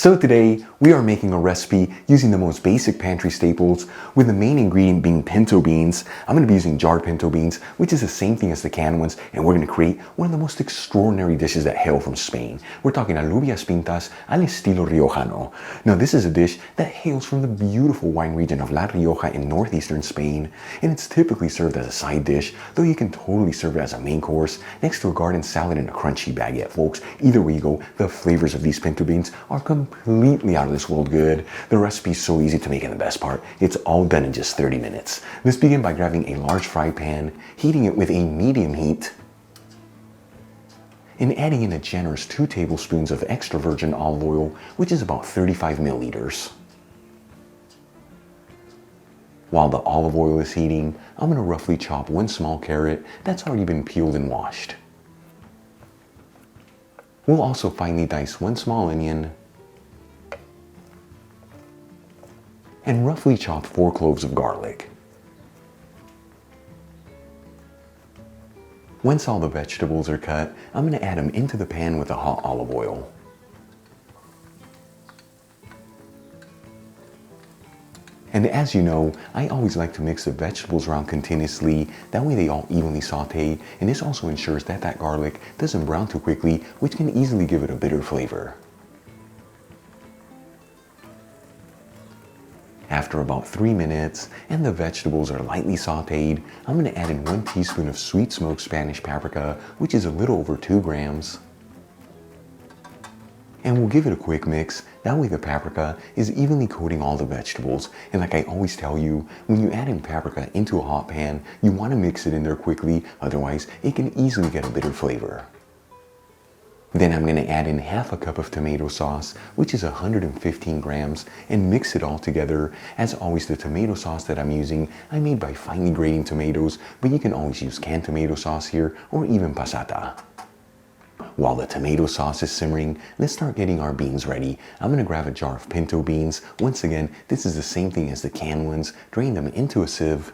So today, we are making a recipe using the most basic pantry staples, with the main ingredient being pinto beans. I'm going to be using jarred pinto beans, which is the same thing as the canned ones, and we're going to create one of the most extraordinary dishes that hail from Spain. We're talking Alubias pintas al estilo Riojano. Now this is a dish that hails from the beautiful wine region of La Rioja in northeastern Spain, and it's typically served as a side dish, though you can totally serve it as a main course, next to a garden salad and a crunchy baguette, folks. Either way you go, the flavors of these pinto beans are completely out of this world good. The recipe's so easy to make, and the best part, it's all done in just 30 minutes. Let's begin by grabbing a large fry pan, heating it with a medium heat, and adding in a generous 2 tablespoons of extra virgin olive oil, which is about 35 milliliters. While the olive oil is heating, I'm going to roughly chop 1 small carrot that's already been peeled and washed. We'll also finely dice 1 small onion and roughly chop 4 cloves of garlic. Once all the vegetables are cut, I'm going to add them into the pan with the hot olive oil. And as you know, I always like to mix the vegetables around continuously, that way they all evenly saute, and this also ensures that that garlic doesn't brown too quickly, which can easily give it a bitter flavor. After about 3 minutes, and the vegetables are lightly sauteed, I'm going to add in 1 teaspoon of sweet smoked Spanish paprika, which is a little over 2 grams. And we'll give it a quick mix, that way the paprika is evenly coating all the vegetables. And like I always tell you, when you add in paprika into a hot pan, you want to mix it in there quickly, otherwise it can easily get a bitter flavor. Then I'm going to add in half a cup of tomato sauce, which is 115 grams, and mix it all together. As always, the tomato sauce that I'm using, I made by finely grating tomatoes, but you can always use canned tomato sauce here, or even passata. While the tomato sauce is simmering, let's start getting our beans ready. I'm going to grab a jar of pinto beans. Once again, this is the same thing as the canned ones. Drain them into a sieve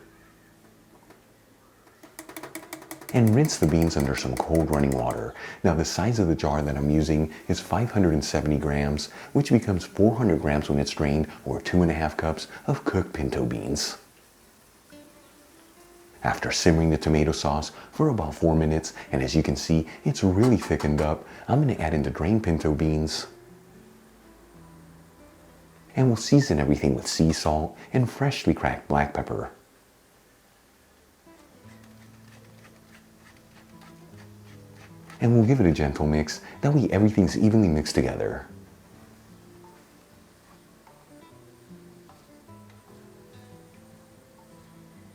and rinse the beans under some cold running water. Now the size of the jar that I'm using is 570 grams, which becomes 400 grams when it's drained, or 2.5 cups of cooked pinto beans. After simmering the tomato sauce for about 4 minutes, and as you can see, it's really thickened up, I'm going to add in the drained pinto beans. And we'll season everything with sea salt and freshly cracked black pepper. And we'll give it a gentle mix, that way everything's evenly mixed together.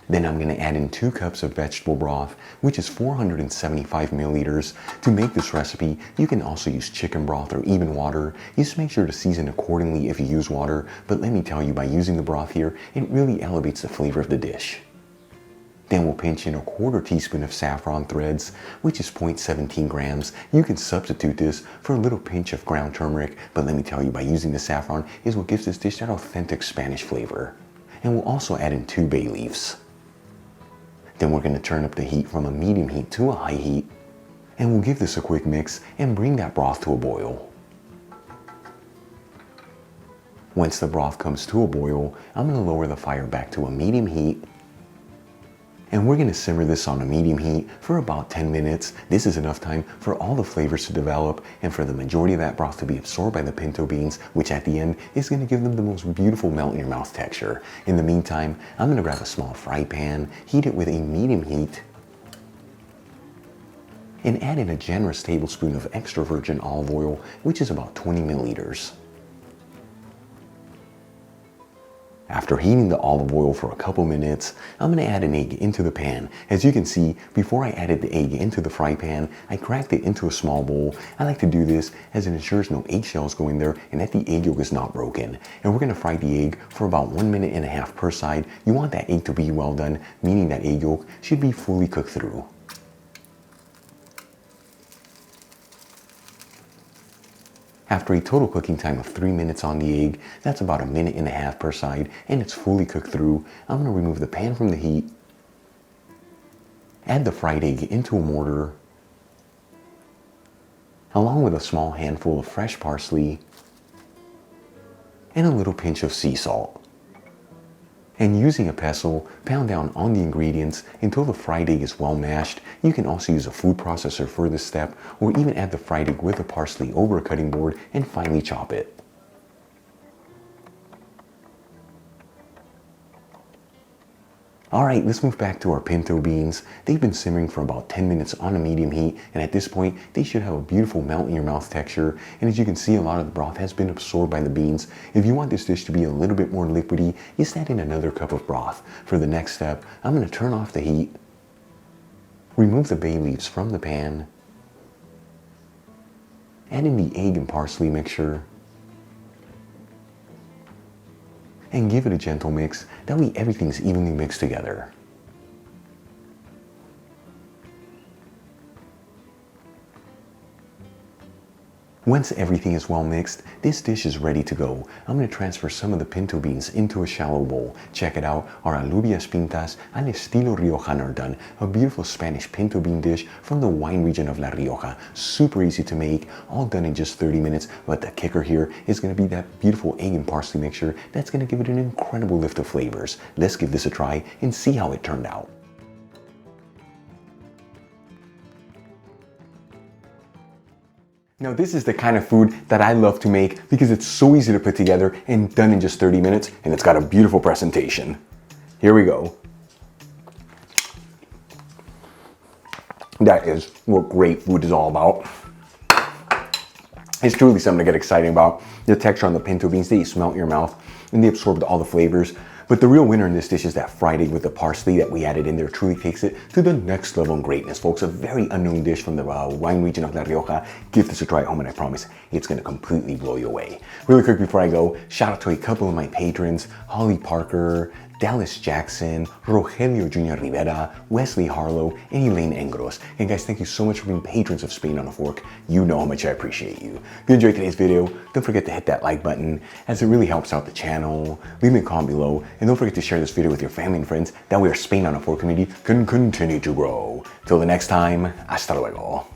Then I'm going to add in 2 cups of vegetable broth, which is 475 milliliters. To make this recipe, you can also use chicken broth or even water. Just make sure to season accordingly if you use water, but let me tell you, by using the broth here, it really elevates the flavor of the dish. Then we'll pinch in a 1/4 teaspoon of saffron threads, which is 0.17 grams. You can substitute this for a little pinch of ground turmeric, but let me tell you, by using the saffron is what gives this dish that authentic Spanish flavor. And we'll also add in 2 bay leaves. Then we're going to turn up the heat from a medium heat to a high heat, and we'll give this a quick mix and bring that broth to a boil. Once the broth comes to a boil, I'm going to lower the fire back to a medium heat, and we're going to simmer this on a medium heat for about 10 minutes. This is enough time for all the flavors to develop and for the majority of that broth to be absorbed by the pinto beans, which at the end is going to give them the most beautiful melt in your mouth texture. In the meantime, I'm going to grab a small fry pan, heat it with a medium heat, and add in a generous tablespoon of extra virgin olive oil, which is about 20 milliliters. After heating the olive oil for a couple minutes, I'm going to add an egg into the pan. As you can see, before I added the egg into the fry pan, I cracked it into a small bowl. I like to do this as it ensures no eggshells go in there and that the egg yolk is not broken. And we're going to fry the egg for about 1.5 minutes per side. You want that egg to be well done, meaning that egg yolk should be fully cooked through. After a total cooking time of 3 minutes on the egg, that's about 1.5 minutes per side, and it's fully cooked through, I'm going to remove the pan from the heat, add the fried egg into a mortar, along with a small handful of fresh parsley, and a little pinch of sea salt. And using a pestle, pound down on the ingredients until the fried egg is well mashed. You can also use a food processor for this step, or even add the fried egg with the parsley over a cutting board and finely chop it. Alright, let's move back to our pinto beans. They've been simmering for about 10 minutes on a medium heat, and at this point, they should have a beautiful melt in your mouth texture. And as you can see, a lot of the broth has been absorbed by the beans. If you want this dish to be a little bit more liquidy, just add in another cup of broth. For the next step, I'm going to turn off the heat, remove the bay leaves from the pan, add in the egg and parsley mixture, and give it a gentle mix. That way everything's evenly mixed together. Once everything is well mixed, this dish is ready to go. I'm going to transfer some of the pinto beans into a shallow bowl. Check it out, our Alubias Pintas al estilo Riojana are done. A beautiful Spanish pinto bean dish from the wine region of La Rioja. Super easy to make, all done in just 30 minutes, but the kicker here is going to be that beautiful egg and parsley mixture that's going to give it an incredible lift of flavors. Let's give this a try and see how it turned out. Now this is the kind of food that I love to make because it's so easy to put together and done in just 30 minutes, and it's got a beautiful presentation. Here we go. That is what great food is all about. It's truly something to get excited about. The texture on the pinto beans, they smelt in your mouth and they absorbed all the flavors. But the real winner in this dish is that fried egg with the parsley that we added in there. Truly takes it to the next level in greatness, folks. A very unknown dish from the wine region of La Rioja. Give this a try at home and I promise it's going to completely blow you away. Really quick before I go, shout out to a couple of my patrons, Holly Parker, Dallas Jackson, Rogelio Jr. Rivera, Wesley Harlow, and Elaine Engros. And guys, thank you so much for being patrons of Spain on a Fork. You know how much I appreciate you. If you enjoyed today's video, don't forget to hit that like button as it really helps out the channel. Leave me a comment below, and don't forget to share this video with your family and friends. That way our Spain on a Fork community can continue to grow. Till the next time, hasta luego.